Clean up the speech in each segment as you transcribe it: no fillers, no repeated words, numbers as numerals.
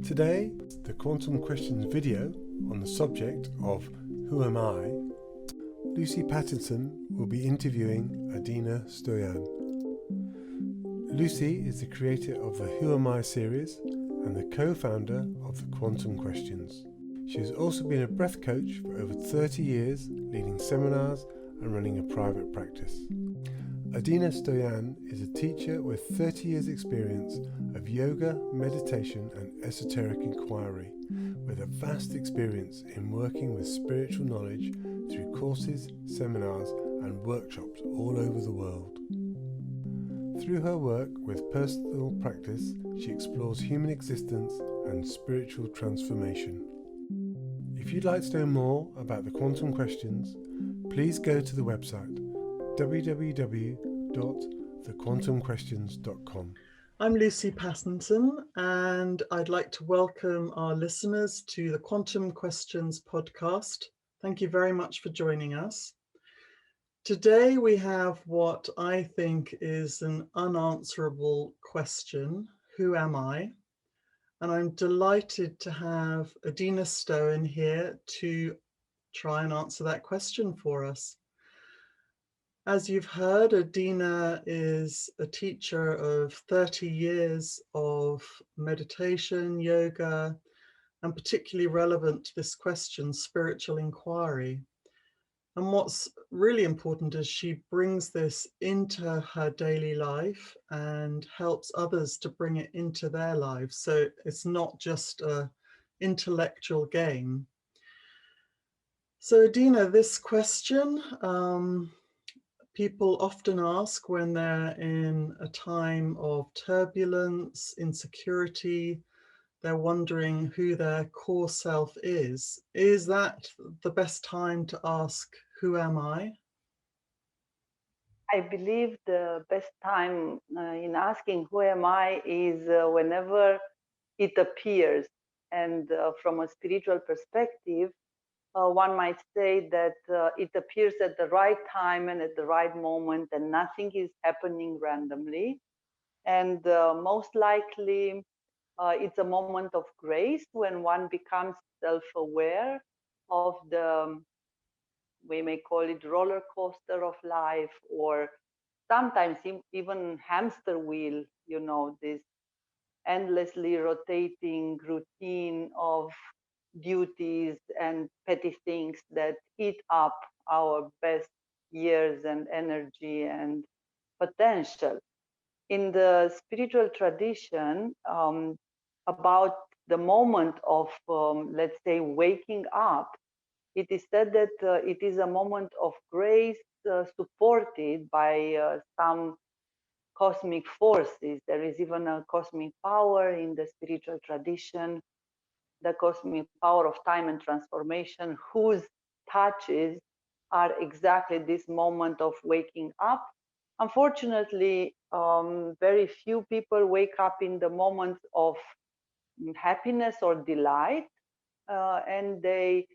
Today, the Quantum Questions video on the subject of Who Am I? Lucy Pattinson will be interviewing Adina Stoian. Lucy is the creator of the Who Am I series and the co-founder of the Quantum Questions. She has also been a breath coach for over 30 years, leading seminars and running a private practice. Adina Stoian is a teacher with 30 years experience of yoga, meditation and esoteric inquiry, with a vast experience in working with spiritual knowledge through courses, seminars and workshops all over the world. Through her work with personal practice, she explores human existence and spiritual transformation. If you'd like to know more about the Quantum Questions, please go to the website www.thequantumquestions.com. I'm Lucy Pattinson, and I'd like to welcome our listeners to the Quantum Questions podcast. Thank you very much for joining us. Today we have what I think is an unanswerable question: who am I? And I'm delighted to have Adina Stoian here to try and answer that question for us. As you've heard, Adina is a teacher of 30 years of meditation, yoga, and particularly relevant to this question, spiritual inquiry. And what's really important is she brings this into her daily life and helps others to bring it into their lives. So it's not just an intellectual game. So Adina, this question, people often ask when they're in a time of turbulence, insecurity, they're wondering who their core self is. Is that the best time to ask, who am I? I believe the best time in asking who am I is whenever it appears. And from a spiritual perspective, one might say that it appears at the right time and at the right moment, and nothing is happening randomly. And most likely, it's a moment of grace when one becomes self-aware of the, we may call it roller coaster of life, or sometimes even hamster wheel, you know, this endlessly rotating routine of duties and petty things that eat up our best years and energy and potential. In the spiritual tradition, about the moment of, let's say, waking up, it is said that it is a moment of grace supported by some cosmic forces. There is even a cosmic power in the spiritual tradition, the cosmic power of time and transformation, whose touches are exactly this moment of waking up. Unfortunately, very few people wake up in the moments of happiness or delight, and they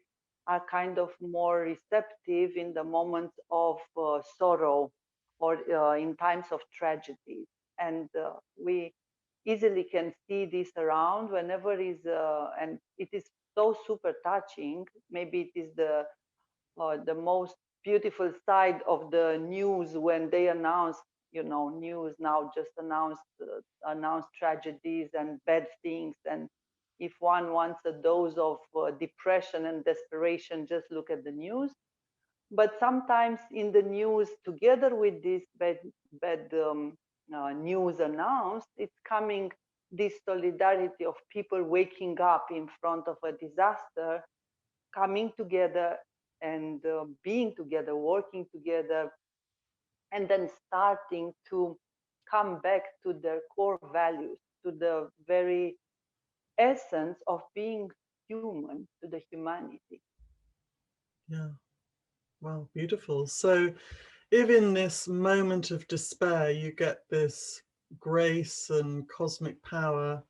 are kind of more receptive in the moments of sorrow or in times of tragedy. And we easily can see this around whenever is, and it is so super touching. Maybe it is the most beautiful side of the news when they announce, you know, news now just announce tragedies and bad things. And if one wants a dose of depression and desperation, just look at the news. But sometimes in the news, together with this bad news announced, it's coming this solidarity of people waking up in front of a disaster, coming together and being together, working together, and then starting to come back to their core values, to the very essence of being human, to the humanity. Yeah, wow, beautiful. So if in this moment of despair you get this grace and cosmic power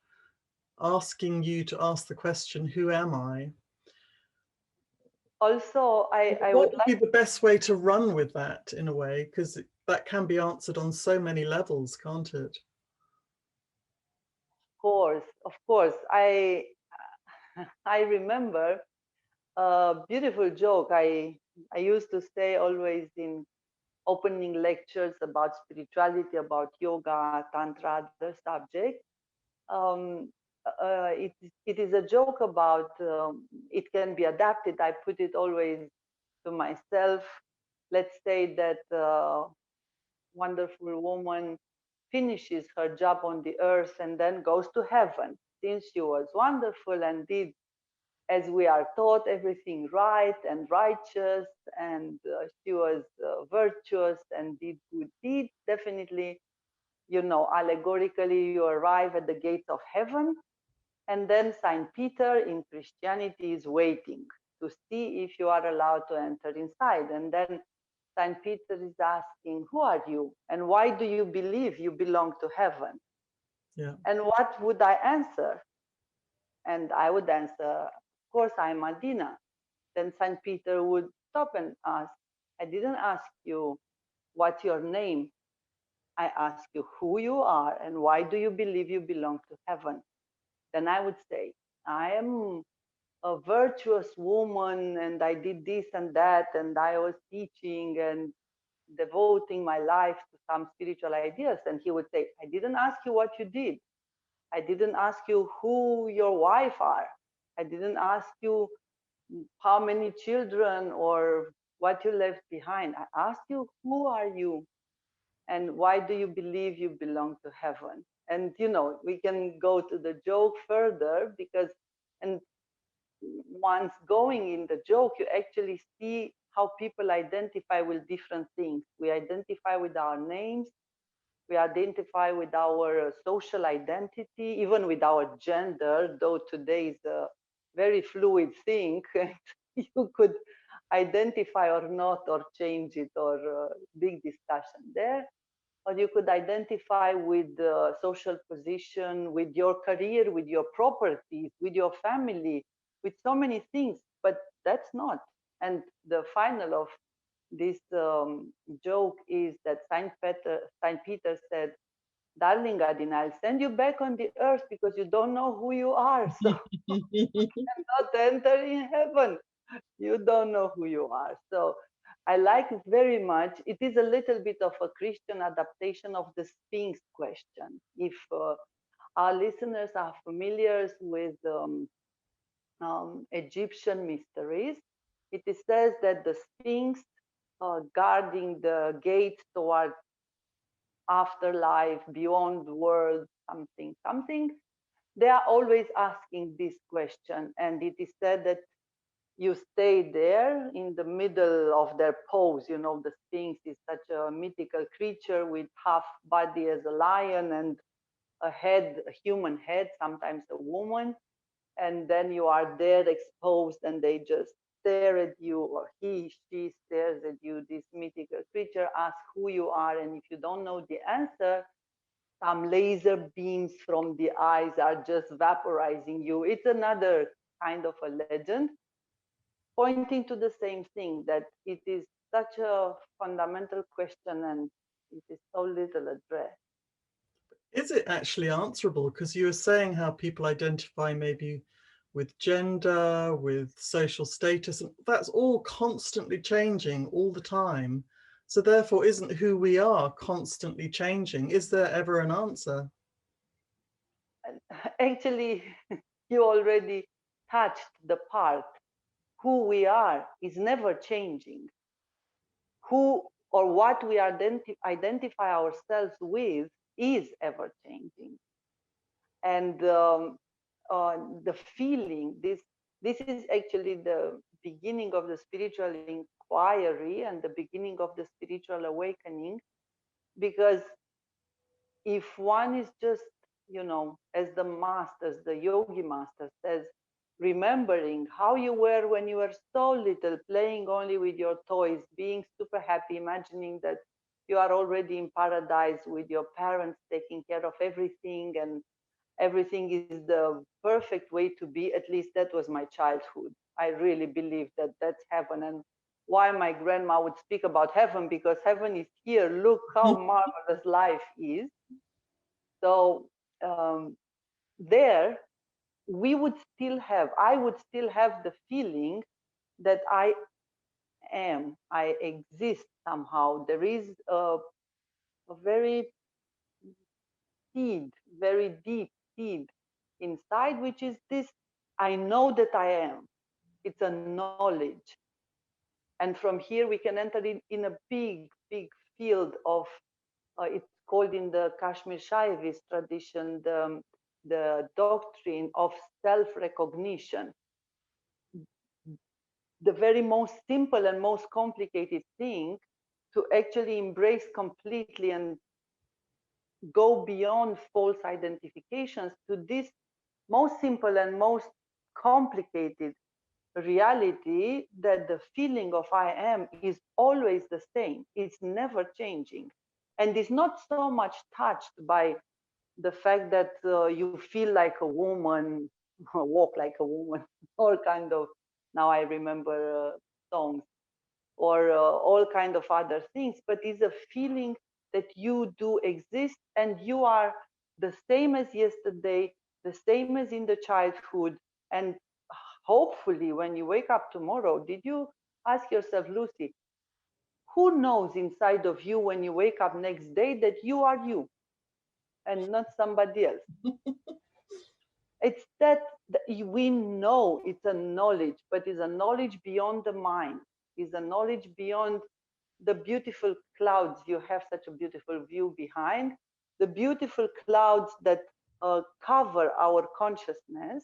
asking you to ask the question, who am I? Also, I what would would be like the best way to run with that in a way? Because that can be answered on so many levels, can't it? of course, I remember a beautiful joke I used to say always in opening lectures about spirituality, about yoga, tantra, other subjects. Um, it is a joke about, it can be adapted. I put it always to myself. Let's say that wonderful woman finishes her job on the earth and then goes to heaven, since she was wonderful and did, as we are taught, everything right and righteous, and she was virtuous and did good deeds. Definitely, allegorically, you arrive at the gates of heaven, and then Saint Peter in Christianity is waiting to see if you are allowed to enter inside. And then Saint Peter is asking, who are you? And why do you believe you belong to heaven? Yeah. And what would I answer? And I would answer, of course, I'm Adina. Then Saint Peter would stop and ask, I didn't ask you what's your name. I ask you who you are and why do you believe you belong to heaven? Then I would say, I am a virtuous woman and I did this and that and I was teaching and devoting my life to some spiritual ideas. And he would say, I didn't ask you what you did. I didn't ask you who your wife are. I didn't ask you how many children or what you left behind. I asked you, who are you? And why do you believe you belong to heaven? And we can go to the joke further because, and once going in the joke, you actually see how people identify with different things. We identify with our names, we identify with our social identity, even with our gender, though today is a very fluid thing. You could identify or not, or change it, or big discussion there. Or you could identify with social position, with your career, with your properties, with your family, with so many things, but that's not. And the final of this joke is that Saint Peter said, darling Adina, I'll send you back on the earth because you don't know who you are. So you cannot enter in heaven. You don't know who you are. So I like it very much. It is a little bit of a Christian adaptation of the Sphinx question. If our listeners are familiar with Egyptian mysteries, it is says that the Sphinx guarding the gate toward afterlife, beyond the world, something, something, they are always asking this question. And it is said that you stay there in the middle of their pose. The Sphinx is such a mythical creature with half body as a lion and a head, a human head, sometimes a woman. And then you are there exposed and they just stare at you, or she stares at you. This mythical creature asks who you are. And if you don't know the answer, some laser beams from the eyes are just vaporizing you. It's another kind of a legend pointing to the same thing, that it is such a fundamental question and it is so little addressed. Is it actually answerable? Because you were saying how people identify maybe with gender, with social status, and that's all constantly changing all the time. So therefore, isn't who we are constantly changing? Is there ever an answer? Actually, you already touched the part. Who we are is never changing. Who or what we identify ourselves with is ever changing. And the feeling, this is actually the beginning of the spiritual inquiry and the beginning of the spiritual awakening, because if one is just, as the masters, the yogi master says, remembering how you were when you were so little, playing only with your toys, being super happy, imagining that you are already in paradise with your parents taking care of everything, and everything is the perfect way to be. At least that was my childhood. I really believed that that's heaven. And why my grandma would speak about heaven, because heaven is here. Look how marvelous life is. So there, I would still have the feeling that I exist somehow. There is a very seed, very deep seed inside, which is this: I know that I am. It's a knowledge. And from here we can enter in a big field of, it's called in the Kashmir Shaivis tradition, the doctrine of self-recognition. The very most simple and most complicated thing to actually embrace completely and go beyond false identifications to this most simple and most complicated reality, that the feeling of I am is always the same. It's never changing. And it's not so much touched by the fact that you feel like a woman, walk like a woman, or kind of, now I remember songs, or all kind of other things, but it's a feeling that you do exist and you are the same as yesterday, the same as in the childhood. And hopefully when you wake up tomorrow, did you ask yourself, Lucy, who knows inside of you when you wake up next day that you are you and not somebody else? It's that we know it's a knowledge, but it's a knowledge beyond the mind, is a knowledge beyond the beautiful clouds. You have such a beautiful view behind, the beautiful clouds that cover our consciousness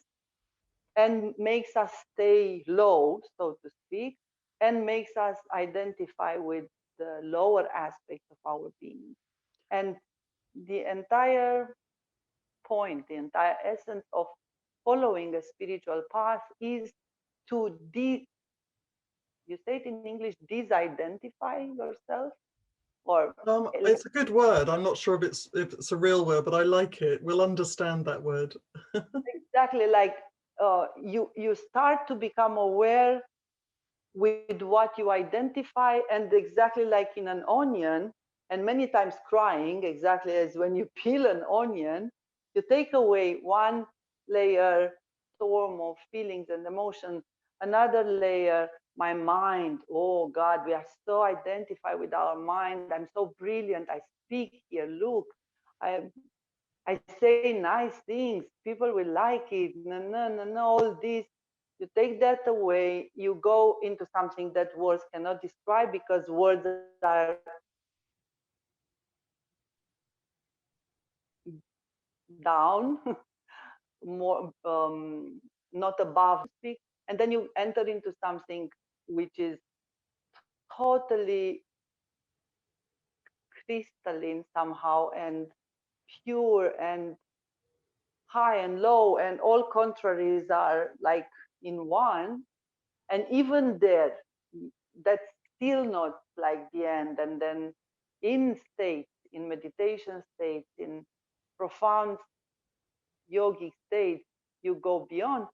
and makes us stay low, so to speak, and makes us identify with the lower aspects of our being. And the entire point, the entire essence of following a spiritual path is to you say it in English, disidentify yourself, or it's a good word. I'm not sure if it's a real word, but I like it. We'll understand that word. exactly, like you start to become aware with what you identify, and exactly like in an onion, and many times crying, exactly as when you peel an onion, you take away one layer, storm of feelings and emotions, another layer, my mind, oh God, we are so identified with our mind. I'm so brilliant, I speak here, look, I I say nice things, people will like it, no, all this. You take that away, you go into something that words cannot describe, because words are down, more not above, speak, and then you enter into something which is totally crystalline somehow, and pure, and high and low, and all contraries are like in one. And even there, that's still not like the end. And then in states, in meditation states, in profound yogic states, you go beyond.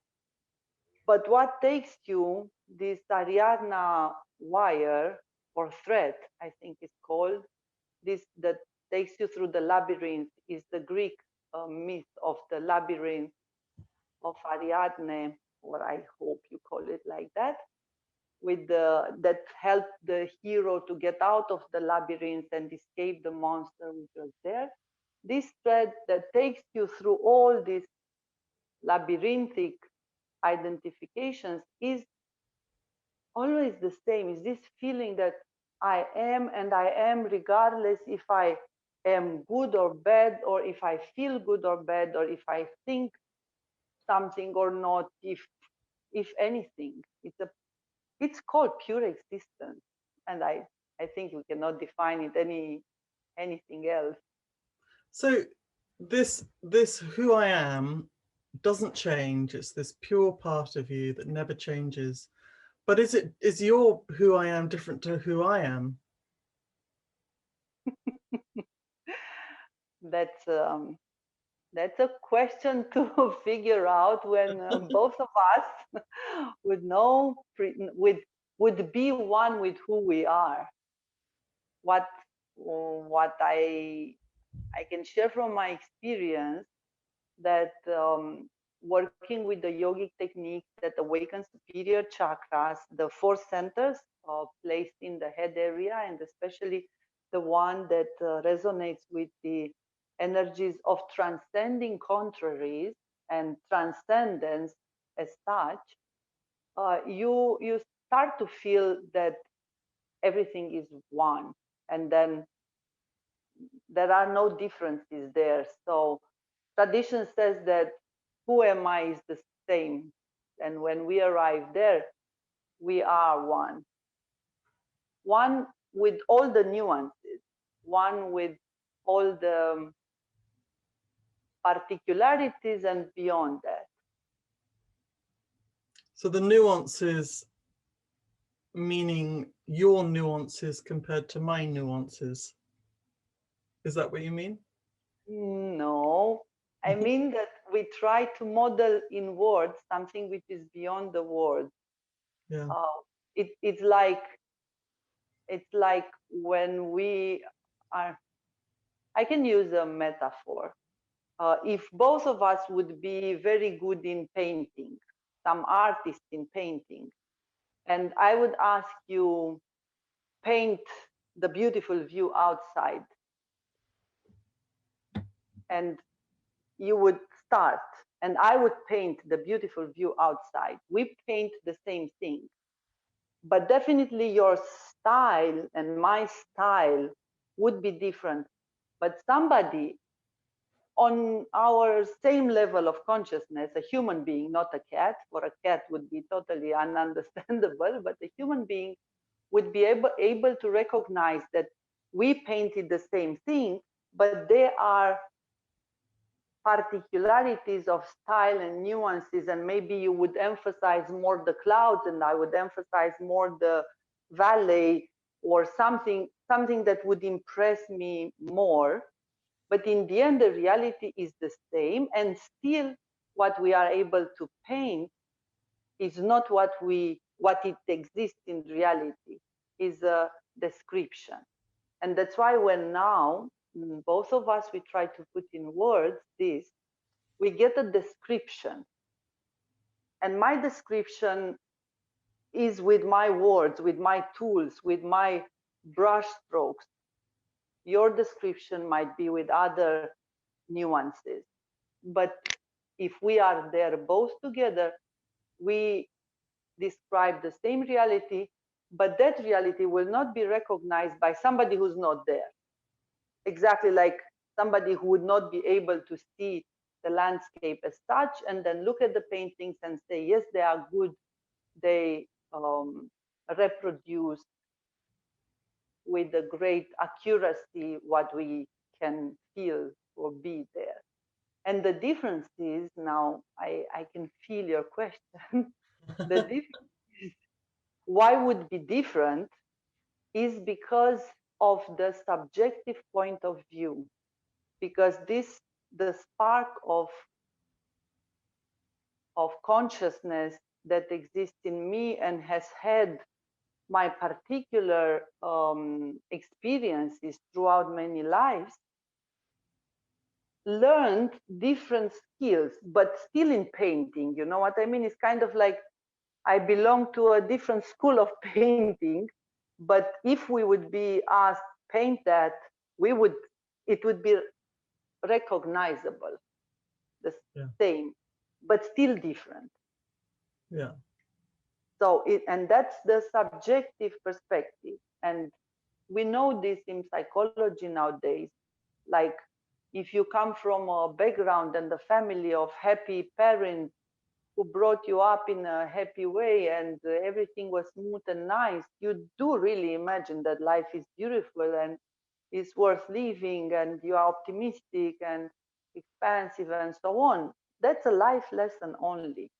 But what takes you, this Ariadna wire or thread, I think it's called, this that takes you through the labyrinth, is the Greek myth of the labyrinth of Ariadne, or I hope you call it like that, with that helped the hero to get out of the labyrinth and escape the monster which was there. This thread that takes you through all these labyrinthic identifications is always the same, is this feeling that I am, and I am regardless if I am good or bad, or if I feel good or bad, or if I think something or not, if anything. It's called pure existence, and I think we cannot define it anything else. So this who I am doesn't change. It's this pure part of you that never changes. But is your who I am different to who I am? That's a question to figure out when both of us would know, would be one with who we are. What I can share from my experience, that working with the yogic technique that awakens superior chakras, the four centers placed in the head area, and especially the one that resonates with the energies of transcending contraries and transcendence as such, you start to feel that everything is one, and then there are no differences there. So tradition says that who am I is the same, and when we arrive there, we are one. One with all the nuances, one with all the particularities and beyond that. So the nuances, meaning your nuances compared to my nuances. Is that what you mean? No, I mean that we try to model in words something which is beyond the words. Yeah. It's like when we are, I can use a metaphor. If both of us would be very good in painting, some artist in painting, and I would ask you, paint the beautiful view outside, and you would start, and I would paint the beautiful view outside. We paint the same thing, but definitely your style and my style would be different. But somebody on our same level of consciousness, a human being, not a cat, for a cat would be totally ununderstandable, but a human being would be able to recognize that we painted the same thing, but there are particularities of style and nuances, and maybe you would emphasize more the clouds and I would emphasize more the valley, or something that would impress me more. But in the end, the reality is the same, and still what we are able to paint is not what it exists in reality, is a description. And that's why when now both of us, we try to put in words this, we get a description. And my description is with my words, with my tools, with my brush strokes. Your description might be with other nuances. But if we are there both together, we describe the same reality, but that reality will not be recognized by somebody who's not there. Exactly like somebody who would not be able to see the landscape as such and then look at the paintings and say, yes, they are good, they reproduce with a great accuracy what we can feel or be there. And the difference is, now I can feel your question. The difference is, why would be different is because of the subjective point of view. Because the spark of consciousness that exists in me and has had my particular experiences throughout many lives, learned different skills, but still in painting. You know what I mean? It's kind of like I belong to a different school of painting, but if we would be asked paint that, it would be recognizable, the same, but still different. Yeah. So and that's the subjective perspective. And we know this in psychology nowadays. Like if you come from a background and a family of happy parents who brought you up in a happy way and everything was smooth and nice, you do really imagine that life is beautiful and is worth living, and you are optimistic and expansive and so on. That's a life lesson only.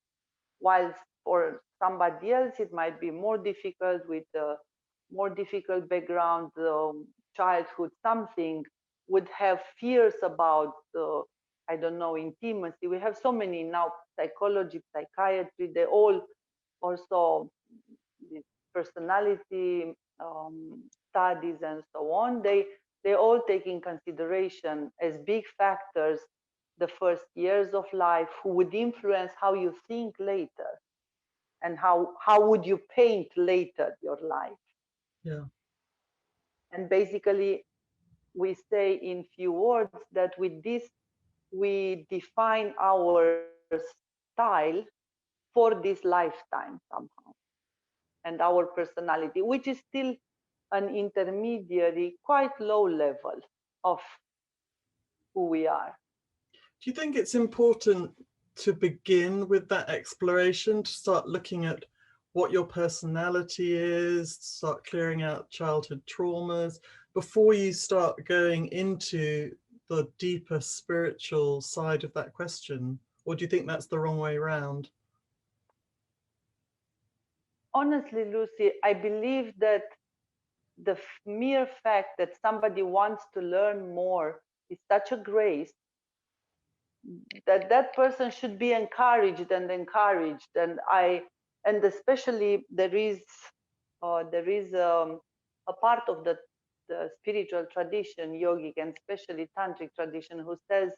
While for somebody else, it might be more difficult with a more difficult background, childhood, something, would have fears about, I don't know, intimacy. We have so many now, psychology, psychiatry, they all also, the personality studies and so on, they all take in consideration as big factors the first years of life, who would influence how you think later, and how would you paint later your life. Yeah. And basically, we say in few words that with this we define our style for this lifetime somehow, and our personality, which is still an intermediary, quite low level of who we are. Do you think it's important to begin with that exploration, to start looking at what your personality is, start clearing out childhood traumas before you start going into the deeper spiritual side of that question? Or do you think that's the wrong way around? Honestly, Lucy, I believe that the mere fact that somebody wants to learn more is such a grace that that person should be encouraged and encouraged. And especially there is a part of the spiritual tradition, yogic and especially tantric tradition, who says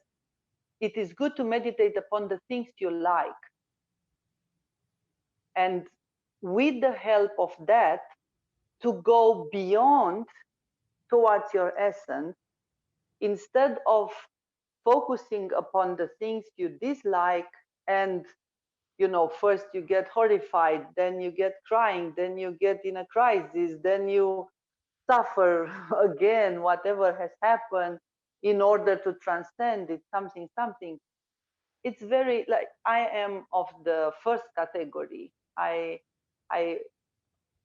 it is good to meditate upon the things you like, and with the help of that, to go beyond towards your essence, instead of focusing upon the things you dislike. And first you get horrified, then you get crying, then you get in a crisis, then you suffer again whatever has happened in order to transcend it, something. It's very, like, I am of the first category. I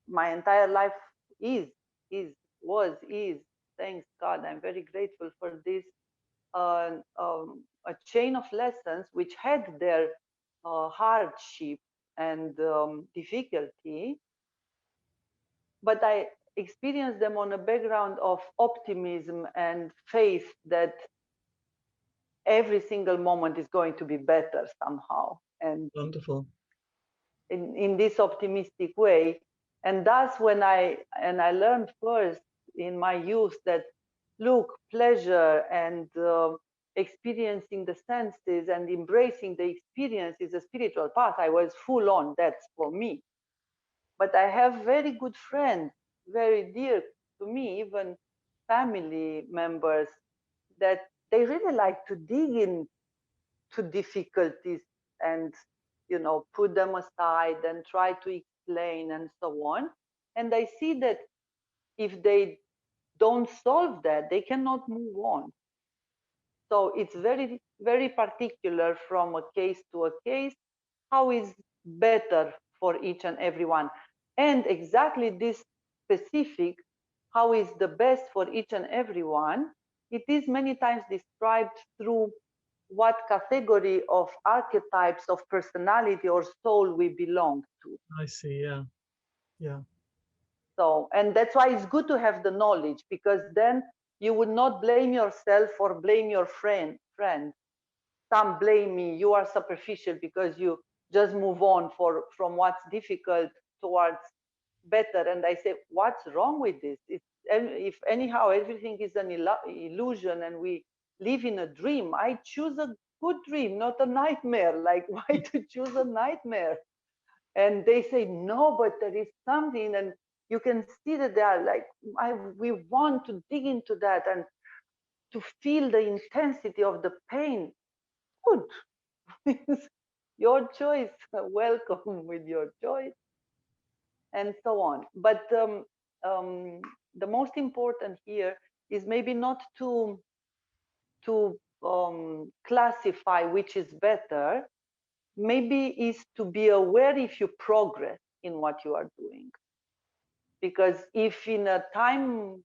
My entire life is is is, thanks God, I'm very grateful for this, a chain of lessons which had their hardship and difficulty, but I experienced them on a background of optimism and faith that every single moment is going to be better somehow, and Wonderful. in this optimistic way. And that's when I learned first in my youth that, look, pleasure and experiencing the senses and embracing the experience is a spiritual path. I was full on, that's for me. But I have very good friends, very dear to me, even family members, that they really like to dig into difficulties and put them aside and try to explain and so on. And I see that if they don't solve that, they cannot move on. So it's very, very particular from a case to a case, how is better for each and everyone. And exactly this specific, how is the best for each and everyone, it is many times described through what category of archetypes of personality or soul we belong to. I see. Yeah. Yeah. So, and that's why it's good to have the knowledge, because then you would not blame yourself or blame your friend. Some blame me, you are superficial because you just move on from what's difficult towards better. And I say, what's wrong with this? If anyhow everything is an illusion and we live in a dream, I choose a good dream, not a nightmare. Like, why to choose a nightmare? And they say, no, but there is something. And you can see that they are like, we want to dig into that and to feel the intensity of the pain. Good. Your choice. Welcome with your choice, and so on. But um, the most important here is maybe not to classify which is better. Maybe is to be aware if you progress in what you are doing. Because if in a time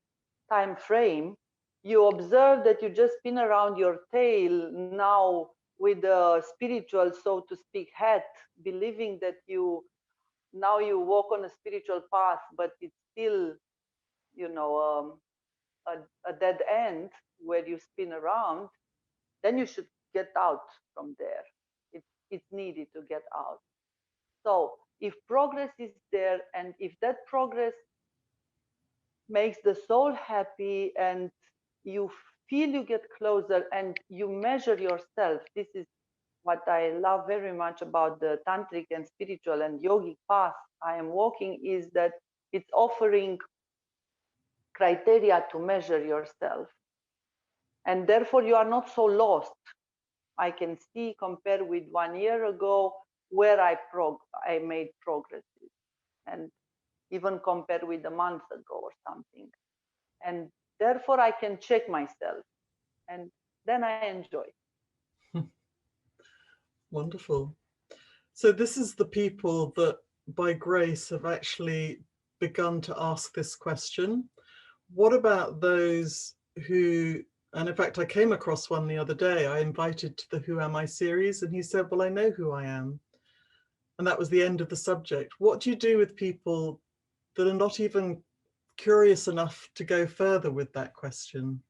frame you observe that you just spin around your tail now with a spiritual, so to speak, hat, believing that now you walk on a spiritual path, but it's still, a dead end where you spin around, then you should get out from there. It's needed to get out. So if progress is there, and if that progress makes the soul happy and you feel you get closer and you measure yourself. This is what I love very much about the tantric and spiritual and yogic path I am walking, is that it's offering criteria to measure yourself. And therefore you are not so lost. I can see, compared with 1 year ago, where I made progresses, and even compared with a month ago or something. And therefore I can check myself, and then I enjoy. Wonderful. So this is the people that by grace have actually begun to ask this question. What about those who, and in fact I came across one the other day, I invited to the Who Am I series, and he said, well, I know who I am. And that was the end of the subject. What do you do with people that are not even curious enough to go further with that question?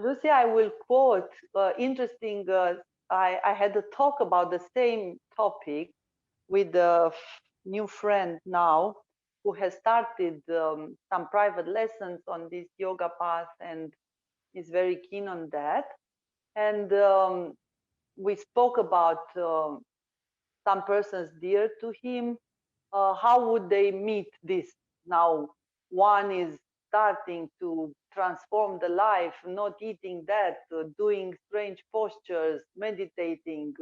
Lucy, I will quote interesting. I had a talk about the same topic with a new friend now, who has started some private lessons on this yoga path and is very keen on that. And we spoke about some persons dear to him. How would they meet this? Now, one is starting to transform the life, not eating that, doing strange postures, meditating,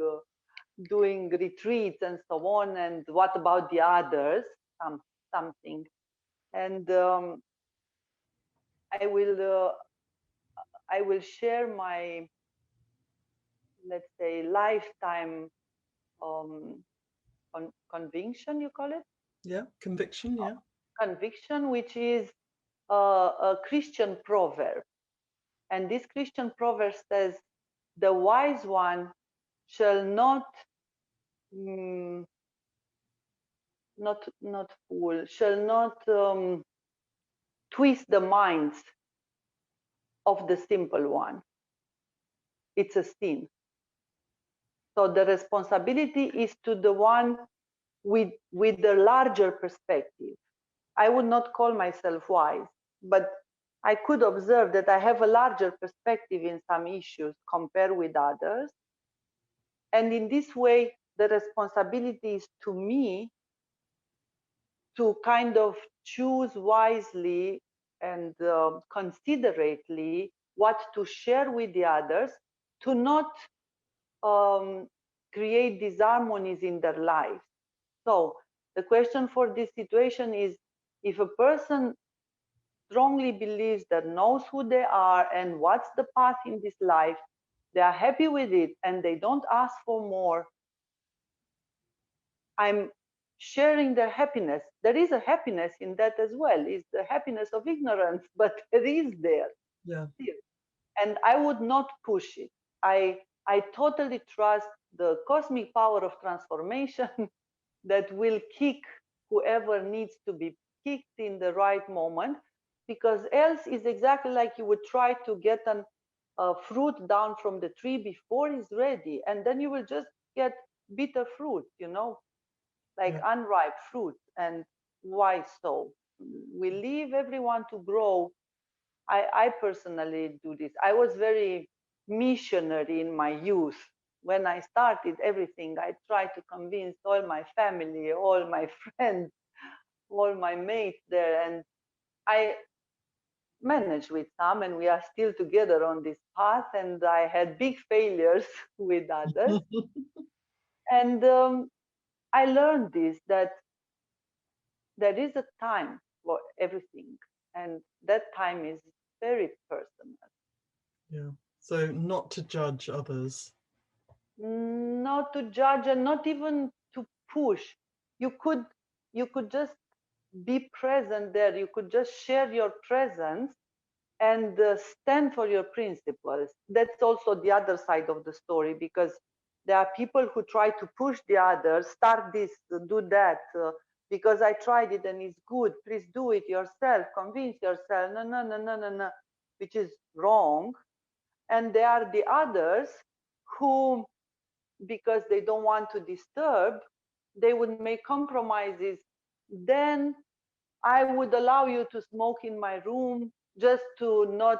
doing retreats and so on. And what about the others? Something. And I will share my, let's say, lifetime conviction, you call it? Yeah, conviction, yeah. Conviction, which is a Christian proverb. And this Christian proverb says, the wise one shall not fool, shall not twist the minds of the simple one. It's a sin. So the responsibility is to the one with the larger perspective. I would not call myself wise, but I could observe that I have a larger perspective in some issues compared with others. And in this way, the responsibility is to me to kind of choose wisely and considerately what to share with the others, to not create disharmonies in their lives. So the question for this situation is, if a person strongly believes that knows who they are and what's the path in this life, they are happy with it and they don't ask for more, I'm sharing their happiness. There is a happiness in that as well. It's the happiness of ignorance, but it is there. Yeah. And I would not push it. I totally trust the cosmic power of transformation that will kick whoever needs to be kicked in the right moment, because else is exactly like you would try to get a fruit down from the tree before it's ready, and then you will just get bitter fruit, like unripe fruit. And why so? We leave everyone to grow. I personally do this. I was very missionary in my youth. When I started everything, I tried to convince all my family, all my friends, all my mates there. And I managed with some, and we are still together on this path. And I had big failures with others. And I learned this, that there is a time for everything. And that time is very personal. Yeah. So not to judge others. Not to judge and not even to push. You could just be present there. You could just share your presence and stand for your principles. That's also the other side of the story, because there are people who try to push the others, start this, do that, because I tried it and it's good. Please do it yourself, convince yourself. No, no, no, no, no, no, which is wrong. And there are the others who, because they don't want to disturb, they would make compromises. Then I would allow you to smoke in my room just to not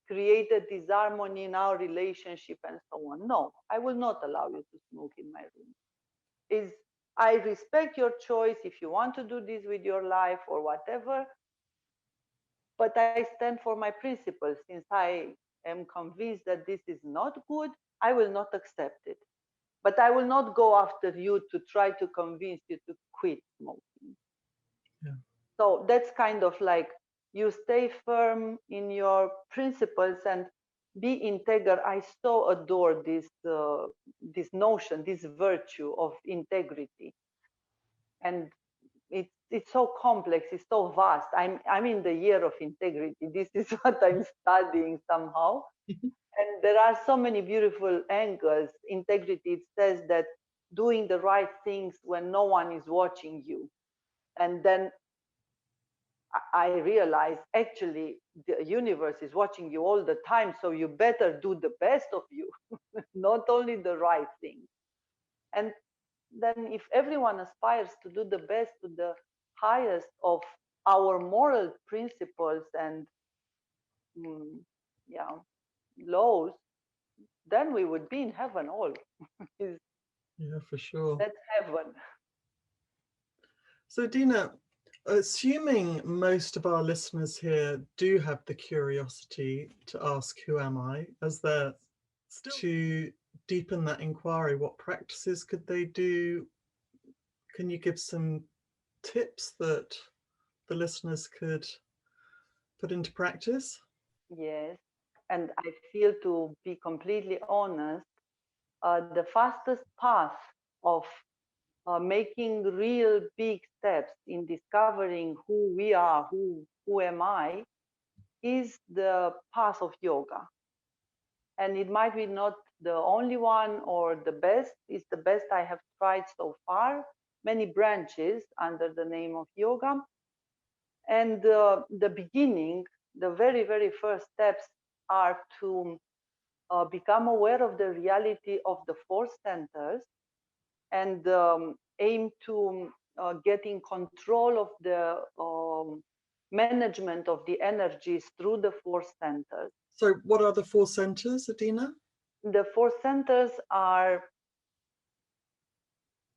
create a disharmony in our relationship and so on. No, I will not allow you to smoke in my room. I respect your choice if you want to do this with your life or whatever, but I stand for my principles. Since I am convinced that this is not good, I will not accept it. But I will not go after you to try to convince you to quit smoking. Yeah. So that's kind of like, you stay firm in your principles and be integral. I so adore this notion, this virtue of integrity, and it's so complex, it's so vast. I'm in the year of integrity. This is what I'm studying somehow. And there are so many beautiful angles. Integrity, it says that doing the right things when no one is watching you. And then I realized actually the universe is watching you all the time, so you better do the best of you, not only the right thing. And then if everyone aspires to do the best, to the highest of our moral principles and yeah, laws, then we would be in heaven all. Yeah, for sure. That's heaven. So Adina, assuming most of our listeners here do have the curiosity to ask, who am I? As they're still to deepen that inquiry, what practices could they do? Can you give some tips that the listeners could put into practice? Yes. And I feel, to be completely honest, the fastest path of making real big steps in discovering who we are, who am I, is the path of yoga. And it might be not the only one or the best, it's the best I have tried so far. Many branches under the name of yoga. And the beginning, the very, very first steps are to become aware of the reality of the four centers and aim to get in control of the management of the energies through the four centers. So what are the four centers, Adina? The four centers are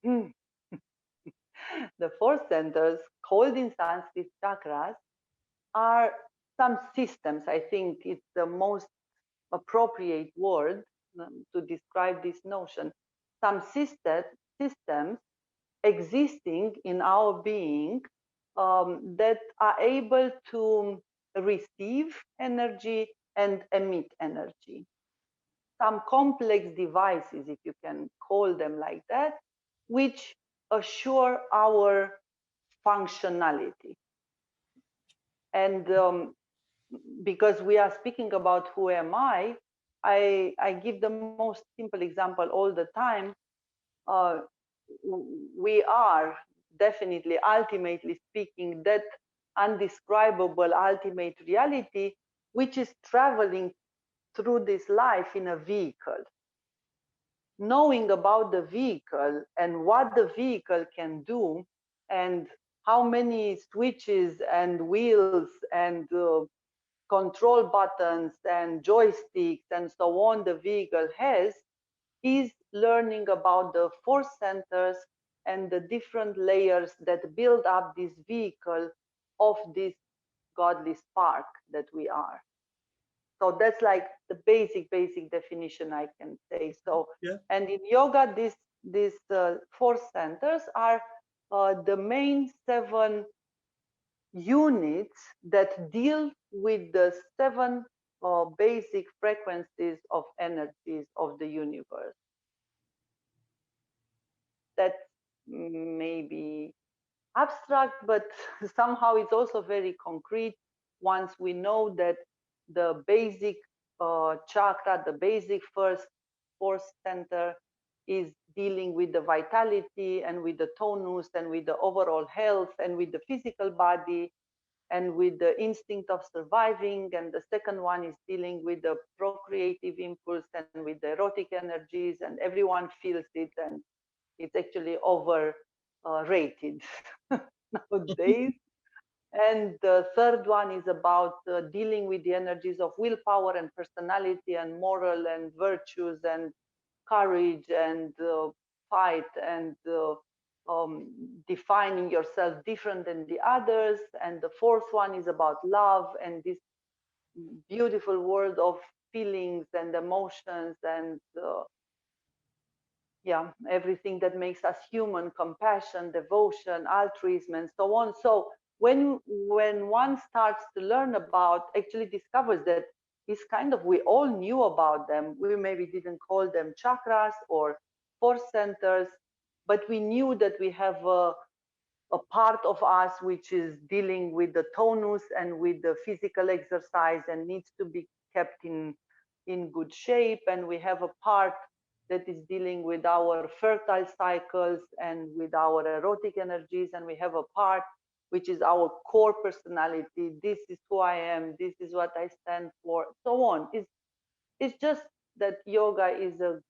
the four centers, called in Sanskrit chakras, are some systems. I think it's the most appropriate word to describe this notion. Some systems existing in our being that are able to receive energy and emit energy. Some complex devices, if you can call them like that, which assure our functionality. And because we are speaking about who am I give the most simple example all the time. We are definitely, ultimately speaking, that undescribable ultimate reality, which is traveling through this life in a vehicle. Knowing about the vehicle and what the vehicle can do, and how many switches and wheels and control buttons and joysticks and so on the vehicle has, is learning about the four centers and the different layers that build up this vehicle of this godly spark that we are. So that's like the basic definition I can say. So, yeah. And in yoga, these four centers are the main 7 units that deal with the 7 basic frequencies of energies of the universe. That may be abstract, but somehow it's also very concrete once we know that the basic chakra, the basic fourth center, is dealing with the vitality and with the tonus and with the overall health and with the physical body and with the instinct of surviving. And the second one is dealing with the procreative impulse and with the erotic energies, and everyone feels it, and it's actually overrated nowadays. And the third one is about dealing with the energies of willpower and personality and moral and virtues and courage and fight and defining yourself different than the others. And the fourth one is about love and this beautiful world of feelings and emotions and yeah, everything that makes us human, compassion, devotion, altruism, and so on. So when one starts to learn about, actually discovers that it's kind of, we all knew about them. We maybe didn't call them chakras or force centers, but we knew that we have a part of us which is dealing with the tonus and with the physical exercise and needs to be kept in good shape, and we have a part that is dealing with our fertile cycles and with our erotic energies, and we have a part which is our core personality. This is who I am, this is what I stand for, so on. It's just that yoga is a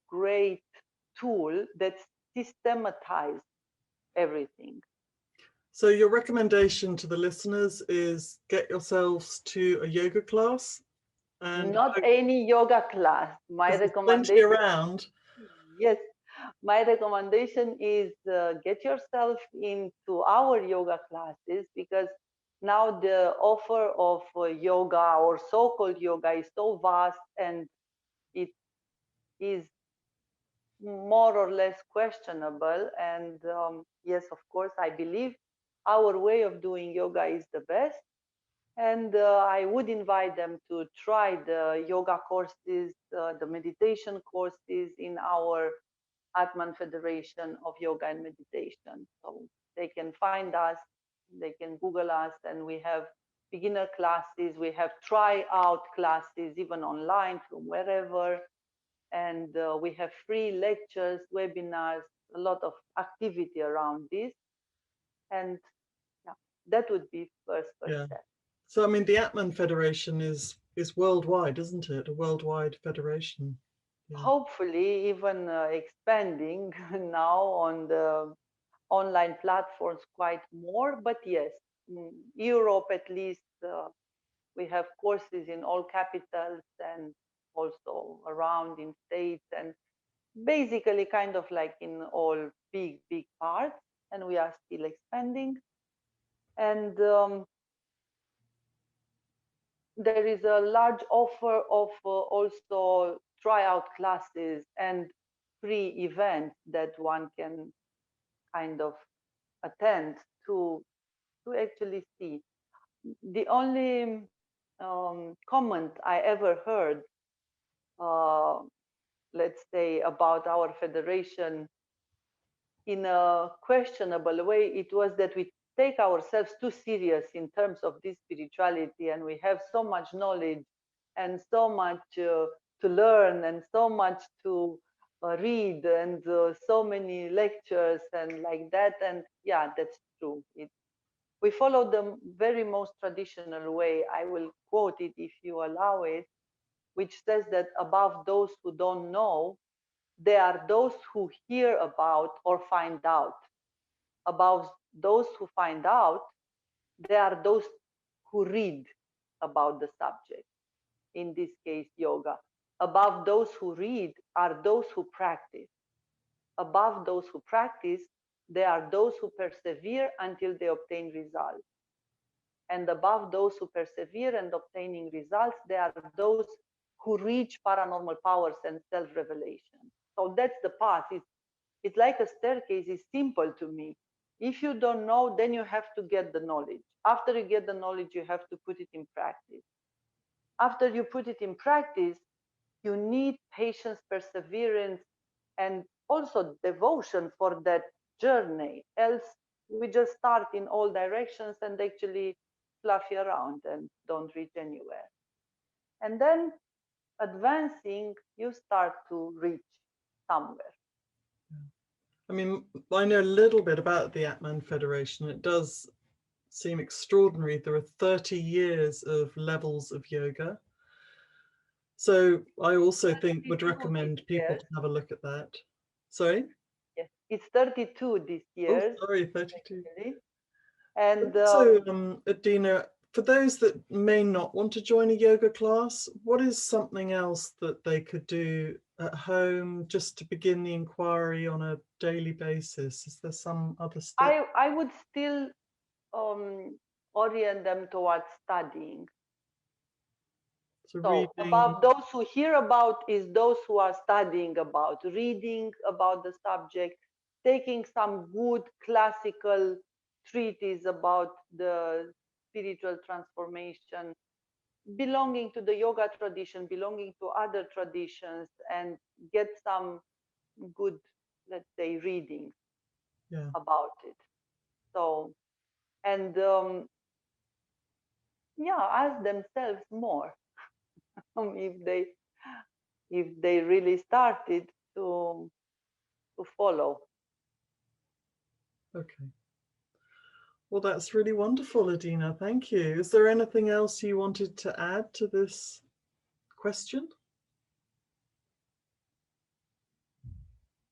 great tool that systematizes everything. So your recommendation to the listeners is get yourselves to a yoga class. And not any yoga class. My plenty recommendation, around. yes, my recommendation is get yourself into our yoga classes, because now the offer of yoga or so-called yoga is so vast, and it is more or less questionable. And yes, of course, I believe our way of doing yoga is the best. And I would invite them to try the yoga courses, the meditation courses in our Atman Federation of Yoga and Meditation. So they can find us, they can Google us, and we have beginner classes, we have try-out classes, even online from wherever. And we have free lectures, webinars, a lot of activity around this. And yeah, that would be first step. So I mean, the Atman Federation is worldwide, isn't it? A worldwide federation. Yeah. Hopefully, even expanding now on the online platforms quite more. But yes, in Europe at least, we have courses in all capitals and also around in states, and basically kind of like in all big parts. And we are still expanding. And there is a large offer of also tryout classes and free events that one can kind of attend to actually see. The only comment I ever heard, let's say, about our federation in a questionable way, it was that we take ourselves too serious in terms of this spirituality, and we have so much knowledge and so much to learn and so much to read and so many lectures and like that. And yeah, that's true. We follow the very most traditional way. I will quote it if you allow it, which says that above those who don't know, there are those who hear about or find out. Above those who find out, there are those who read about the subject, in this case, yoga. Above those who read are those who practice. Above those who practice, there are those who persevere until they obtain results. And above those who persevere and obtaining results, there are those who reach paranormal powers and self-revelation. So that's the path. It's like a staircase. It's simple to me. If you don't know, then you have to get the knowledge. After you get the knowledge, you have to put it in practice. After you put it in practice, you need patience, perseverance, and also devotion for that journey. Else, we just start in all directions and actually fluffy around and don't reach anywhere. And then advancing, you start to reach somewhere. I mean, I know a little bit about the Atman Federation. It does seem extraordinary. There are 30 years of levels of yoga. So I also think would recommend people to have a look at that. Sorry? Yes, it's 32 this year. Oh, sorry, 32. And So, Adina, for those that may not want to join a yoga class, what is something else that they could do at home just to begin the inquiry on a daily basis? Is there some other step? I would still orient them towards studying. So So reading, about those who hear about is those who are studying about, reading about the subject, taking some good classical treatise about the spiritual transformation, belonging to the yoga tradition, belonging to other traditions, and get some good, let's say, readings yeah. about it. So, and yeah, ask themselves more if they really started to follow. Okay. Well, that's really wonderful, Adina. Thank you. Is there anything else you wanted to add to this question?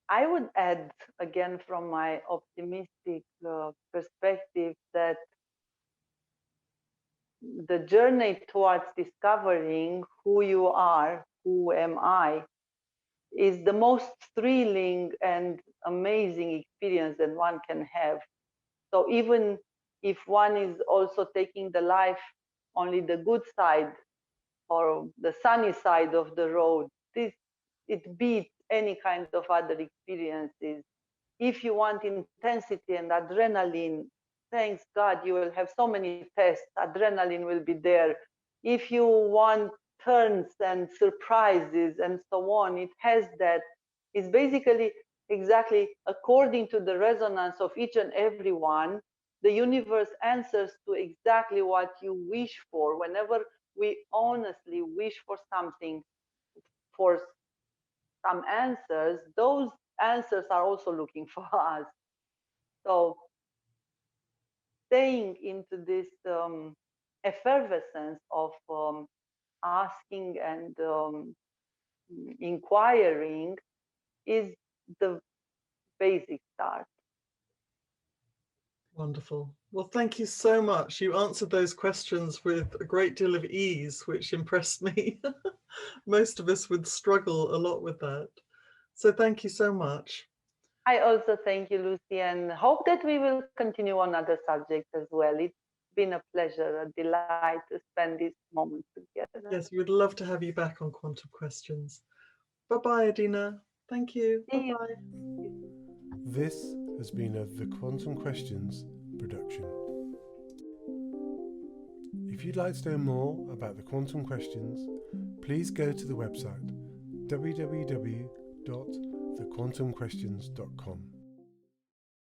I would add again from my optimistic perspective that the journey towards discovering who you are, who am I, is the most thrilling and amazing experience that one can have. So even if one is also taking the life only the good side or the sunny side of the road, it beats any kind of other experiences. If you want intensity and adrenaline, thanks God you will have so many tests, adrenaline will be there. If you want turns and surprises and so on, it has that. It's basically exactly according to the resonance of each and every one. The universe answers to exactly what you wish for. Whenever we honestly wish for something, for some answers, those answers are also looking for us. So staying into this effervescence of asking and inquiring is the basic start. Wonderful. Well, thank you so much. You answered those questions with a great deal of ease, which impressed me. Most of us would struggle a lot with that. So thank you so much. I also thank you, Lucy, and hope that we will continue on other subjects as well. It's been a pleasure, a delight to spend this moment together. Yes, we would love to have you back on Quantum Questions. Bye-bye, Adina. Thank you. See you. Bye-bye. This has been a The Quantum Questions production. If you'd like to know more about the Quantum Questions, please go to the website www.thequantumquestions.com.